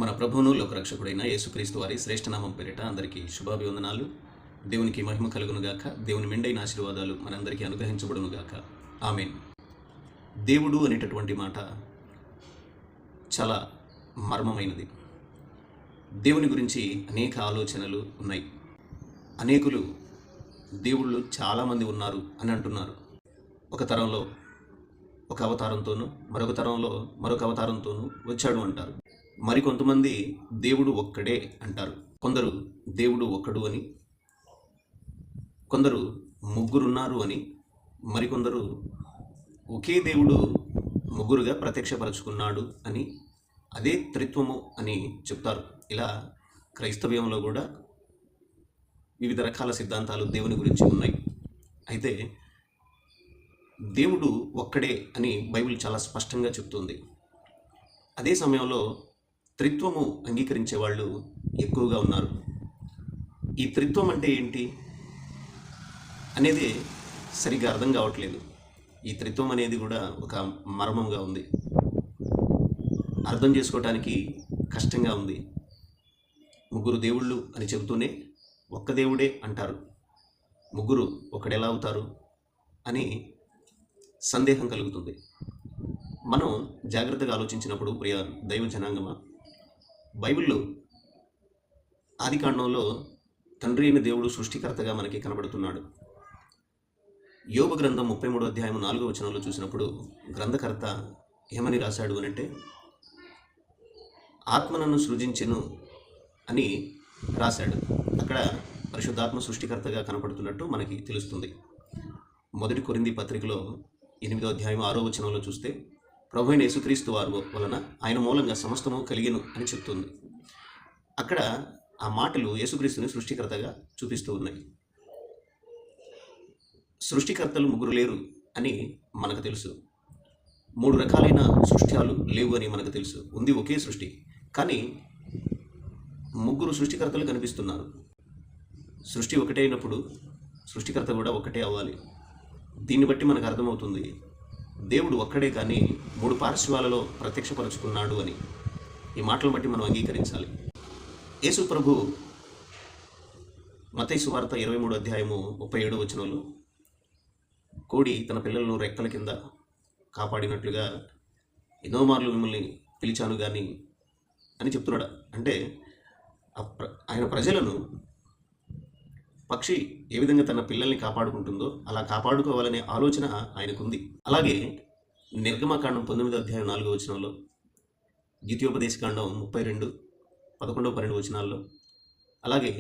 మన ప్రభువును లోకరక్షకుడైన యేసుక్రీస్తు వారి శ్రేష్ఠనామం పేరిట అందరికీ శుభాభివందనాలు. దేవునికి మహిమ కలుగునుగాక. దేవుని మెండైన ఆశీర్వాదాలు మనందరికీ అనుగ్రహించబడునుగాక. ఆమేన్. దేవుడు అనేటటువంటి మాట చాలా మర్మమైనది. దేవుని గురించి అనేక ఆలోచనలు ఉన్నాయి. అనేకులు దేవుళ్ళు చాలామంది ఉన్నారు అని అంటున్నారు. ఒక తరంలో ఒక అవతారంతోనూ, మరొక తరంలో మరొక అవతారంతోనూ వచ్చాడు అంటారు. మరికొంతమంది దేవుడు ఒక్కడే అంటారు. కొందరు దేవుడు ఒక్కడు అని, కొందరు ముగ్గురున్నారు అని, మరికొందరు ఒకే దేవుడు ముగ్గురుగా ప్రత్యక్షపరచుకున్నాడు అని, అదే త్రిత్వము అని చెప్తారు. ఇలా క్రైస్తవ్యంలో కూడా వివిధ రకాల సిద్ధాంతాలు దేవుని గురించి ఉన్నాయి. అయితే దేవుడు ఒక్కడే అని బైబిల్ చాలా స్పష్టంగా చెప్తుంది. అదే సమయంలో త్రిత్వము అంగీకరించే వాళ్ళు ఎక్కువగా ఉన్నారు. ఈ త్రిత్వం అంటే ఏంటి అనేది సరిగ్గా అర్థం కావట్లేదు. ఈ త్రిత్వం అనేది కూడా ఒక మర్మంగా ఉంది. అర్థం చేసుకోవటానికి కష్టంగా ఉంది. ముగ్గురు దేవుళ్ళు అని చెబుతూనే ఒక్క దేవుడే అంటారు. ముగ్గురు ఒకడెలా అవుతారు అని సందేహం కలుగుతుంది. మనం జాగ్రత్తగా ఆలోచించినప్పుడు, ప్రియ దైవ జనాంగమా, బైబిల్లో ఆదికాండంలో తండ్రి అయిన దేవుడు సృష్టికర్తగా మనకి కనబడుతున్నాడు. యోబు గ్రంథం 33వ అధ్యాయం 4వ వచనంలో చూసినప్పుడు గ్రంథకర్త ఏమని రాశాడు అనంటే, ఆత్మనను సృజించెను అని రాశాడు. అక్కడ పరిశుద్ధాత్మ సృష్టికర్తగా కనపడుతున్నట్టు మనకి తెలుస్తుంది. మొదటి కొరింథీ పత్రికలో 8వ అధ్యాయం 6వ వచనంలో చూస్తే, ప్రభు అయిన యేసుక్రీస్తు వారి వలన ఆయన మూలంగా సమస్తము కలిగెను అని చెప్తుంది. అక్కడ ఆ మాటలు యేసుక్రీస్తుని సృష్టికర్తగా చూపిస్తూ ఉన్నాయి. సృష్టికర్తలు ముగ్గురు లేరు అని మనకు తెలుసు. 3 రకాలైన సృష్ట్యాలు లేవు అని మనకు తెలుసు. ఉంది ఒకే సృష్టి, కానీ ముగ్గురు సృష్టికర్తలు కనిపిస్తున్నారు. సృష్టి ఒకటే అయినప్పుడు సృష్టికర్త కూడా ఒకటే అవ్వాలి. దీన్ని బట్టి మనకు అర్థమవుతుంది దేవుడు ఒక్కడే కానీ 3 పార్శ్వాలలో ప్రత్యక్షపరుచుకున్నాడు అని. ఈ మాటలు బట్టి మనం అంగీకరించాలి. యేసు ప్రభు మత్తయి సువార్త 23వ అధ్యాయము 37వ వచనంలో, కోడి తన పిల్లలను రెక్కల కింద కాపాడినట్లుగా ఎన్నో మార్లు మిమ్మల్ని పిలిచాను కానీ అని చెప్తున్నాడు. అంటే ఆయన ప్రజలను పక్షి ఏ విధంగా తన పిల్లల్ని కాపాడుకుంటుందో అలా కాపాడుకోవాలనే ఆలోచన ఆయనకుంది. అలాగే నిర్గమకాండం 9వ అధ్యాయం 4వ వచనంలో, ద్వితీయోపదేశకాండం 32, 11, 12 వచనాల్లో, అలాగే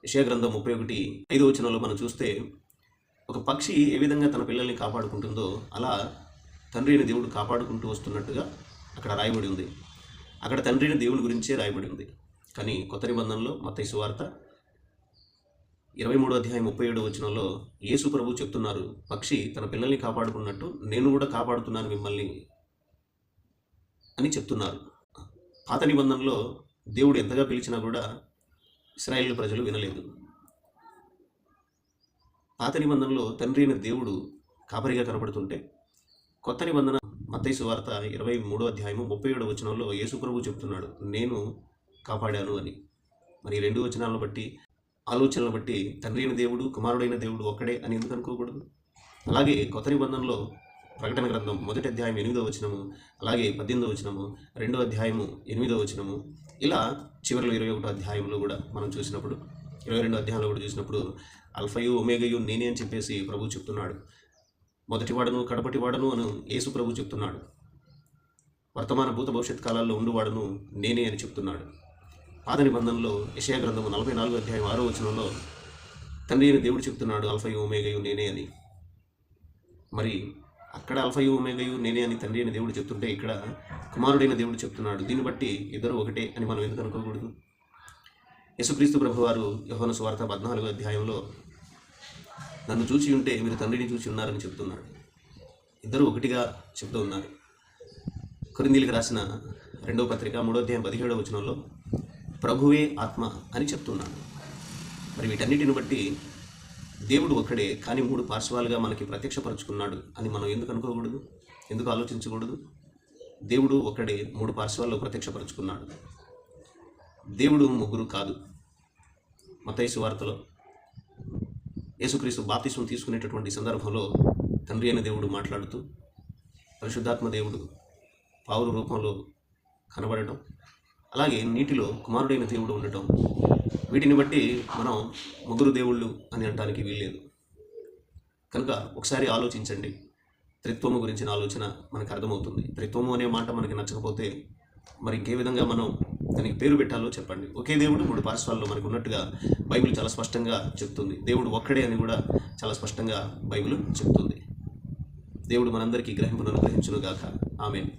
యెషయా గ్రంథం 31, 5వ వచనంలో మనం చూస్తే ఒక పక్షి ఏ విధంగా తన పిల్లల్ని కాపాడుకుంటుందో అలా తండ్రి అయిన దేవుడు కాపాడుకుంటూ వస్తున్నట్టుగా అక్కడ రాయబడి ఉంది. అక్కడ తండ్రి అయిన దేవుని గురించే రాయబడి ఉంది. కానీ కొత్త నిబంధనలో మత్తయి సువార్త 23వ అధ్యాయం 37వ వచనంలో యేసు ప్రభు చెప్తున్నారు, పక్షి తన పిల్లల్ని కాపాడుకున్నట్టు నేను కూడా కాపాడుతున్నాను మిమ్మల్ని అని చెప్తున్నారు. పాత నిబంధనలో దేవుడు ఎంతగా పిలిచినా కూడా ఇశ్రాయేలు ప్రజలు వినలేదు. పాత నిబంధనలో తండ్రి అయిన దేవుడు కాపరిగా కనబడుతుంటే, కొత్త నిబంధన మత్తయి సువార్త 23వ అధ్యాయము 37వ వచనంలో యేసు ప్రభు చెప్తున్నాడు, నేను కాపాడాను అని. మరి 2 వచనాలను బట్టి, ఆలోచనలను బట్టి తండ్రి అయిన దేవుడు కుమారుడైన దేవుడు ఒక్కడే అని ఎందుకు అనుకోకూడదు? అలాగే కొత్త నిబంధనలో ప్రకటన గ్రంథం 1వ అధ్యాయం 8వ వచనము, అలాగే 18వ వచనము, 2వ అధ్యాయము 8వ వచనము, ఇలా చివరిలో 21వ అధ్యాయంలో కూడా మనం చూసినప్పుడు, 22వ అధ్యాయంలో కూడా చూసినప్పుడు అల్ఫయు ఒమేగయు నేనే అని చెప్పేసి ప్రభు చెప్తున్నాడు. మొదటివాడను కడపటివాడను అని యేసు ప్రభు చెప్తున్నాడు. వర్తమాన భూత భవిష్యత్ కాలాల్లో ఉండువాడను నేనే అని చెప్తున్నాడు. పాత నిబంధనలో యెషయా గ్రంథము 44వ అధ్యాయం 6వ వచనంలో తండ్రి అయిన దేవుడు చెప్తున్నాడు, అల్ఫయు ఒమేగయు నేనే అని. మరి అక్కడ అల్ఫయు ఒమేగయు నేనే అని తండ్రి అయిన దేవుడు చెప్తుంటే, ఇక్కడ కుమారుడైన దేవుడు చెప్తున్నాడు. దీన్ని బట్టి ఇద్దరు ఒకటే అని మనం ఎందుకు అనుకోకూడదు? యేసుక్రీస్తు ప్రభు వారు యోహాను సువార్త 14వ అధ్యాయంలో నన్ను చూసి ఉంటే మీరు తండ్రిని చూసి ఉన్నారని చెప్తున్నాడు. ఇద్దరు ఒకటిగా చెప్తూ ఉన్నారు. కొరింథీయులకు రాసిన 2వ పత్రిక 3వ అధ్యాయం 17వ వచనంలో ప్రభువే ఆత్మ అని చెప్తున్నాడు. మరి వీటన్నిటిని బట్టి దేవుడు ఒక్కడే కానీ 3 పార్శ్వాలుగా మనకి ప్రత్యక్షపరుచుకున్నాడు అని మనం ఎందుకు అనుకోకూడదు? ఎందుకు ఆలోచించకూడదు? దేవుడు ఒక్కడే 3 పార్శ్వాల్లో ప్రత్యక్షపరుచుకున్నాడు. దేవుడు ముగ్గురు కాదు. మత్తయి సువార్తలో యేసుక్రీస్తు బాప్తిస్మం తీసుకునేటటువంటి సందర్భంలో తండ్రి అయిన దేవుడు మాట్లాడుతూ పరిశుద్ధాత్మ దేవుడు పావుల రూపంలో కనబడటం, అలాగే నీటిలో కుమారుడైన దేవుడు ఉండటం, వీటిని బట్టి మనం ముగ్గురు దేవుళ్ళు అని అనడానికి వీల్లేదు. కనుక ఒకసారి ఆలోచించండి. త్రిత్వము గురించిన ఆలోచన మనకు అర్థమవుతుంది. త్రిత్వము అనే మాట మనకి నచ్చకపోతే మరి ఇంకే విధంగా మనం దానికి పేరు పెట్టాలో చెప్పండి. ఒకే దేవుడు మూడు పార్శ్వాల్లో మనకు ఉన్నట్టుగా బైబిల్ చాలా స్పష్టంగా చెప్తుంది. దేవుడు ఒక్కడే అని కూడా చాలా స్పష్టంగా బైబిల్ చెప్తుంది. దేవుడు మనందరికీ గ్రహింపును అనుగ్రహించును గాక. ఆమేన్.